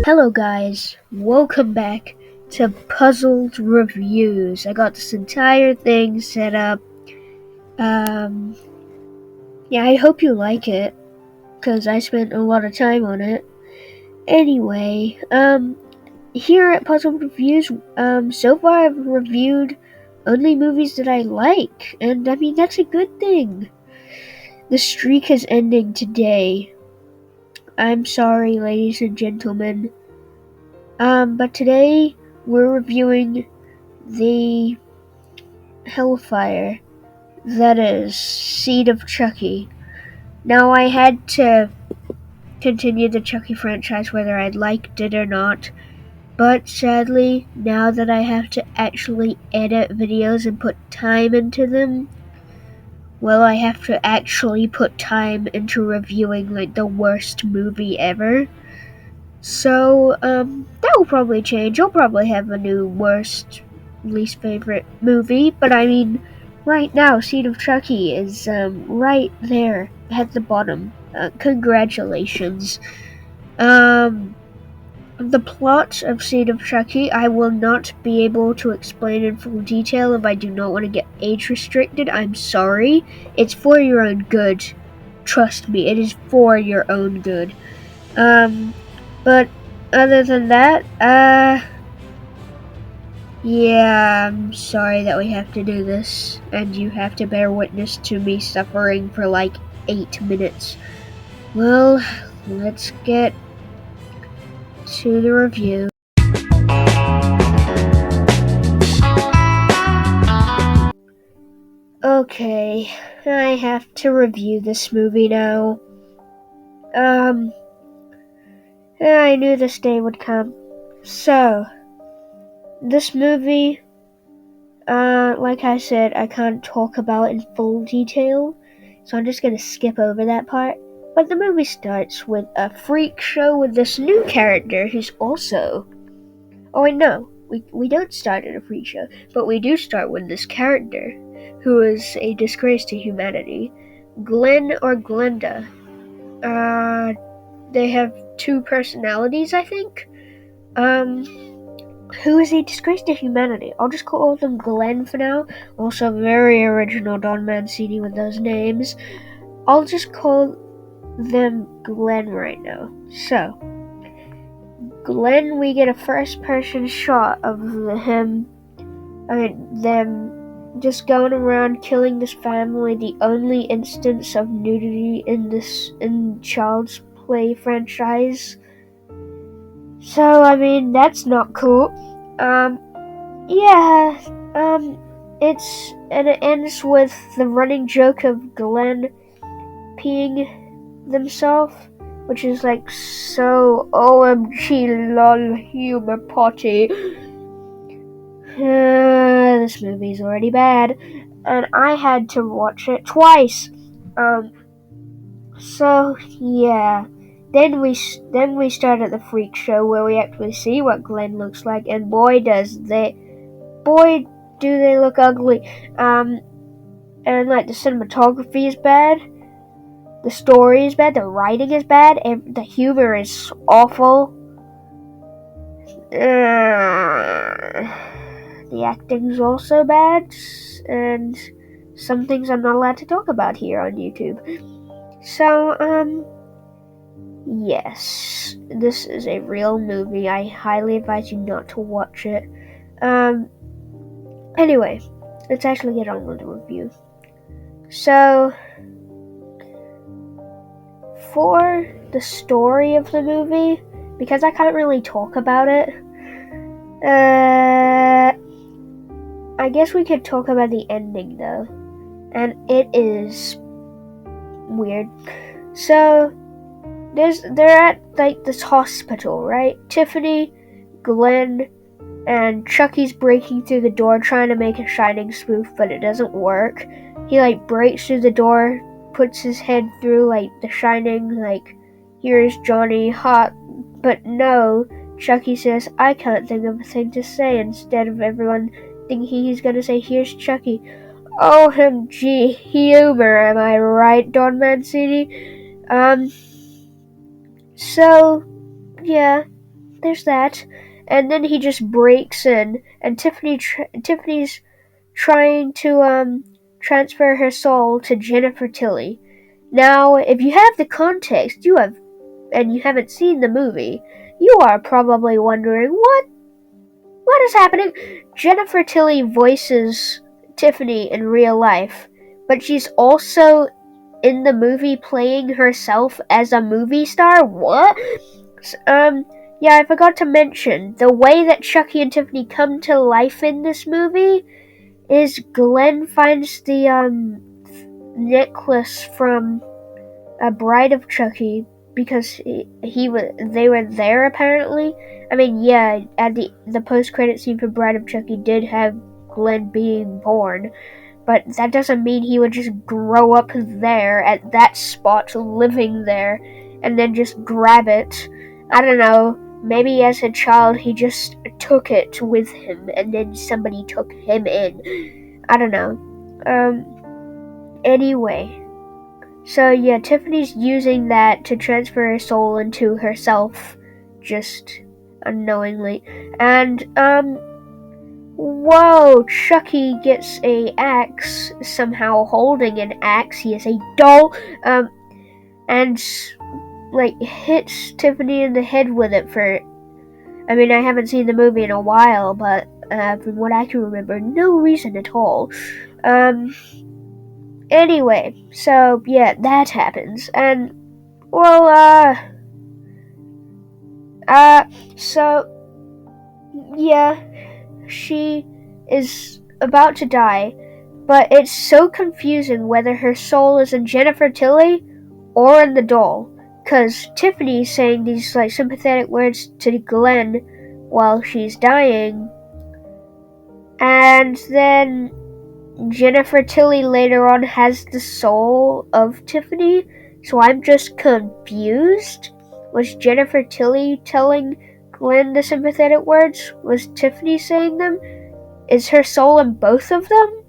Hello guys, welcome back to Puzzled Reviews. I got this entire thing set up. Um, I hope you like it, because I spent a lot of time on it. Anyway, here at Puzzled Reviews, so far I've reviewed only movies that I like, and I mean, that's a good thing. The streak is ending today. I'm sorry, ladies and gentlemen. But today we're reviewing the Hellfire, that is, Seed of Chucky. Now, I had to continue the Chucky franchise whether I liked it or not, but sadly, now that I have to actually edit videos and put time into them, well, I have to actually put time into reviewing, like, the worst movie ever. So, that will probably change. I'll probably have a new worst, least favorite movie, but I mean, right now, Seed of Chucky is, right there at the bottom. Congratulations. The plot of Seed of Chucky, I will not be able to explain in full detail if I do not want to get age restricted. I'm sorry. It's for your own good. Trust me, it is for your own good. But other than that, yeah, I'm sorry that we have to do this, and you have to bear witness to me suffering for like 8 minutes. Well, let's get to the review. Okay, I have to review this movie now. I knew this day would come. So, this movie, like I said, I can't talk about in full detail, so I'm just gonna skip over that part. But the movie starts with a freak show with this new character who's also... Oh wait, no, we don't start at a freak show, but we do start with this character, who is a disgrace to humanity. Glenn or Glenda. They have two personalities, I think. Who is a disgrace to humanity. I'll just call them Glenn for now. Also, very original Don Mancini with those names. I'll just call them Glenn right now. So, Glenn, we get a first-person shot of them just going around killing this family. The only instance of nudity in Child's Play franchise. So, I mean, that's not cool. It ends with the running joke of Glenn peeing themselves, which is like so OMG lol humor potty. This movie's already bad, and I had to watch it twice. So yeah. Then we start at the freak show where we actually see what Glenn looks like, and boy do they look ugly. And like the cinematography is bad, the story is bad, the writing is bad, and the humor is awful. The acting's also bad, and some things I'm not allowed to talk about here on YouTube. So, yes, this is a real movie. I highly advise you not to watch it. Anyway, let's actually get on with the review. So, for the story of the movie, because I can't really talk about it, I guess we could talk about the ending though. And it is weird. So, they're at like this hospital, right? Tiffany, Glenn, and Chucky's breaking through the door trying to make a Shining spoof, but it doesn't work. He like breaks through the door, puts his head through like the Shining, like, here's Johnny hot, but no, Chucky says, I can't think of a thing to say, instead of everyone thinking he's gonna say, here's Chucky. OMG humor, am I right, Don Mancini? So, yeah, there's that. And then he just breaks in, and Tiffany's trying to transfer her soul to Jennifer Tilly. Now, if you have the context, and you haven't seen the movie, you are probably wondering what is happening. Jennifer Tilly voices Tiffany in real life, but she's also in the movie playing herself as a movie star. What? Yeah, I forgot to mention the way that Chucky and Tiffany come to life in this movie is Glenn finds the necklace from a Bride of Chucky because they were there apparently. I mean, yeah, at the post-credit scene for Bride of Chucky did have Glenn being born, but that doesn't mean he would just grow up there at that spot, living there, and then just grab it. I don't know. Maybe as a child he just took it with him, and then somebody took him in. I don't know. Anyway. So yeah, Tiffany's using that to transfer her soul into herself, just unknowingly. And, whoa, Chucky gets a axe, somehow holding an axe. He is a doll, and, hits Tiffany in the head with it I haven't seen the movie in a while, but, from what I can remember, no reason at all. Anyway, so, yeah, that happens, and, so, yeah, she is about to die, but it's so confusing whether her soul is in Jennifer Tilly or in the doll, because Tiffany's saying these, sympathetic words to Glenn while she's dying, and then Jennifer Tilly later on has the soul of Tiffany, so I'm just confused. Was Jennifer Tilly telling Glenn the sympathetic words? Was Tiffany saying them? Is her soul in both of them?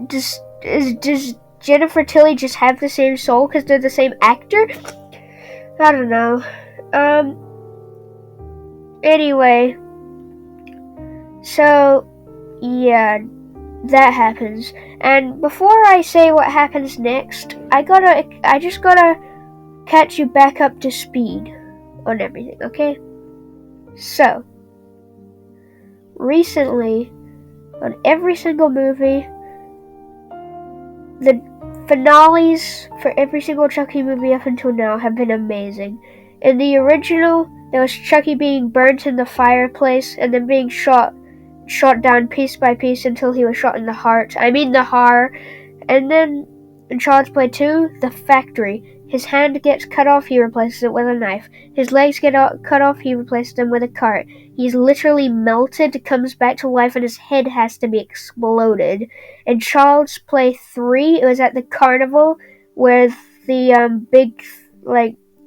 Does Jennifer Tilly just have the same soul because they're the same actor? I don't know. Anyway. So, yeah, that happens. And before I say what happens next, I just gotta catch you back up to speed on everything, okay? So, recently, on every single movie, the finales for every single Chucky movie up until now have been amazing. In the original, there was Chucky being burnt in the fireplace and then being shot down piece by piece until he was shot in the heart. The heart. And then in Child's Play 2, the factory. His hand gets cut off, he replaces it with a knife. His legs get cut off, he replaces them with a cart. He's literally melted, comes back to life, and his head has to be exploded. In Child's Play 3, it was at the carnival with the big,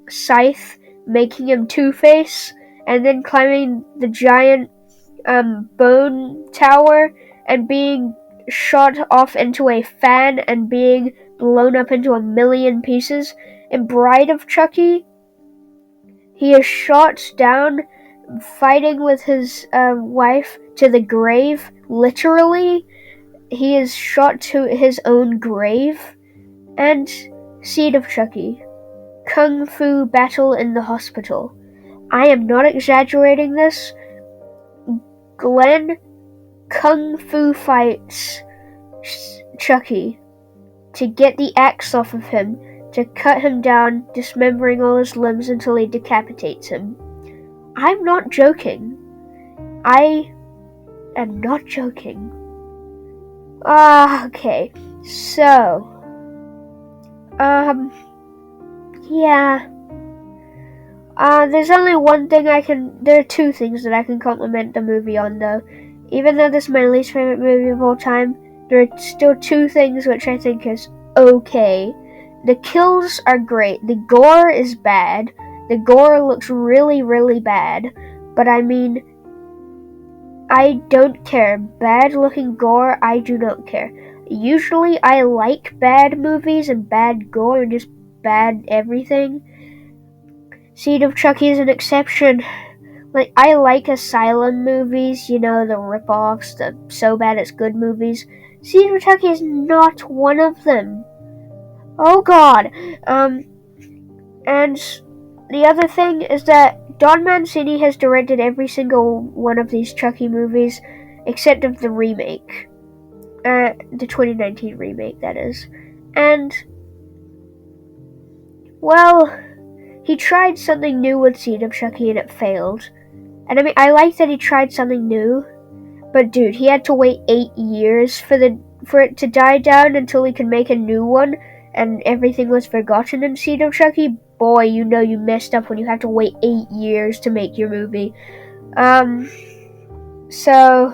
scythe making him Two-Face, and then climbing the giant bone tower and being shot off into a fan and being blown up into a million pieces. In Bride of Chucky, he is shot down fighting with his wife to the grave. Literally, he is shot to his own grave. And Seed of Chucky, Kung Fu battle in the hospital. I am not exaggerating this. Glenn Kung Fu fights Chucky to get the axe off of him, to cut him down, dismembering all his limbs until he decapitates him. I'm not joking. I am not joking. Okay. So, yeah. There's only one thing there are two things that I can compliment the movie on, though. Even though this is my least favorite movie of all time, there are still two things which I think is okay. The kills are great. The gore is bad. The gore looks really, really bad. But I don't care. Bad looking gore, I do not care. Usually I like bad movies and bad gore and just bad everything. Seed of Chucky is an exception. Like, I like asylum movies, you know, the rip-offs, the so bad it's good movies. Seed of Chucky is not one of them. Oh god. And the other thing is that Don Mancini has directed every single one of these Chucky movies, except of the remake. The 2019 remake, that is. And, well, he tried something new with Seed of Chucky and it failed. And I mean, I like that he tried something new, but dude, he had to wait 8 years for it to die down until he could make a new one, and everything was forgotten in Seed of Chucky. Boy, you know you messed up when you have to wait 8 years to make your movie. So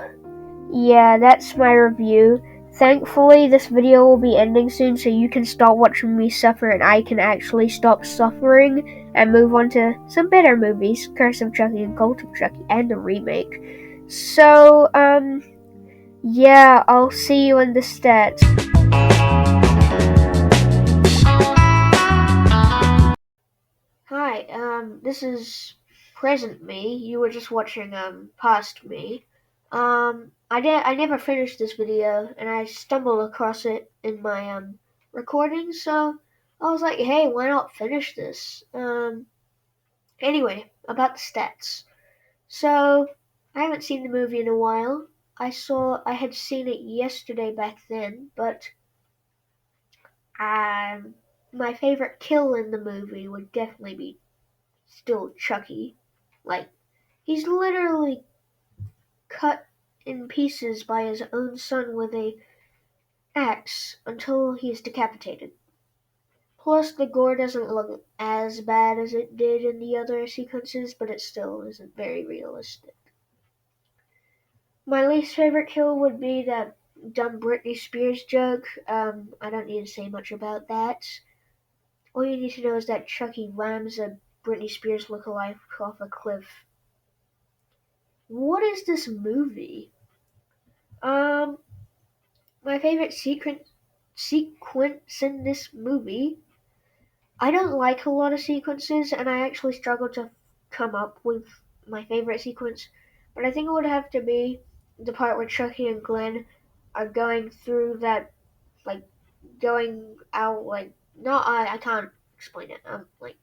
yeah, that's my review. Thankfully, this video will be ending soon, so you can stop watching me suffer and I can actually stop suffering and move on to some better movies, Curse of Chucky and Cult of Chucky, and the remake. So, yeah, I'll see you in the stats. Hi, this is present me. You were just watching, past me. I never finished this video, and I stumbled across it in my, recording, so I was like, hey, why not finish this? Anyway, about the stats. So, I haven't seen the movie in a while. I had seen it yesterday back then, but, my favorite kill in the movie would definitely be still Chucky. Like, he's literally cut in pieces by his own son with a axe until he's decapitated. Plus, the gore doesn't look as bad as it did in the other sequences, but it still isn't very realistic. My least favorite kill would be that dumb Britney Spears joke. I don't need to say much about that. All you need to know is that Chucky rams a Britney Spears lookalike off a cliff. What is this movie? Um, my favorite sequence in this movie. I don't like a lot of sequences, and I actually struggle to come up with my favorite sequence. But I think it would have to be the part where Chucky and Glenn are going through that, like, going out, like, not I can't explain it. Like,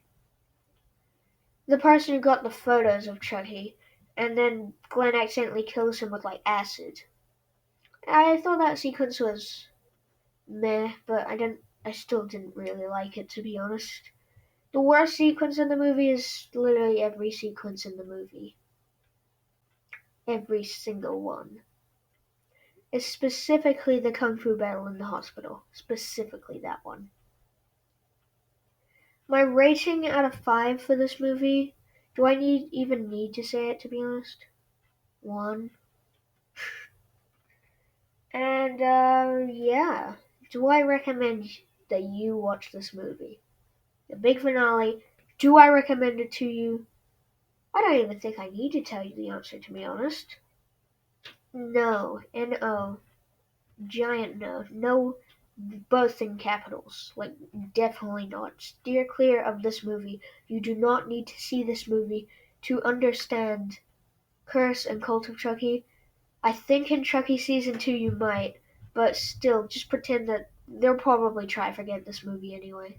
the person who got the photos of Chucky, and then Glenn accidentally kills him with, like, acid. I thought that sequence was meh, but I still didn't really like it, to be honest. The worst sequence in the movie is literally every sequence in the movie. Every single one. It's specifically the Kung Fu battle in the hospital. Specifically that one. My rating out of 5 for this movie, do I even need to say it, to be honest? 1. And, yeah. Do I recommend that you watch this movie? The big finale. Do I recommend it to you? I don't even think I need to tell you the answer, to be honest. No. N-O. Giant no. No, both in capitals. Like, definitely not. Steer clear of this movie. You do not need to see this movie to understand Curse and Cult of Chucky. I think in Chucky Season 2 you might, but still, just pretend that they'll probably try forget this movie anyway.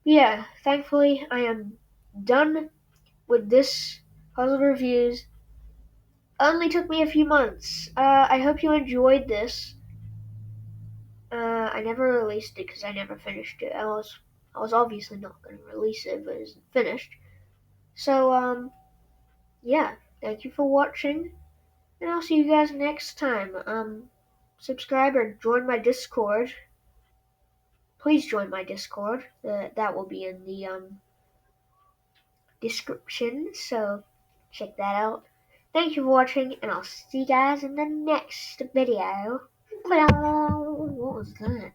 Yeah, thankfully I am done with this puzzle reviews. Only took me a few months. I hope you enjoyed this. I never released it because I never finished it. I was obviously not going to release it, but it isn't finished. So, yeah, thank you for watching, and I'll see you guys next time. Subscribe or join my Discord. Please join my Discord. That will be in the, description, so check that out. Thank you for watching, and I'll see you guys in the next video. What was that?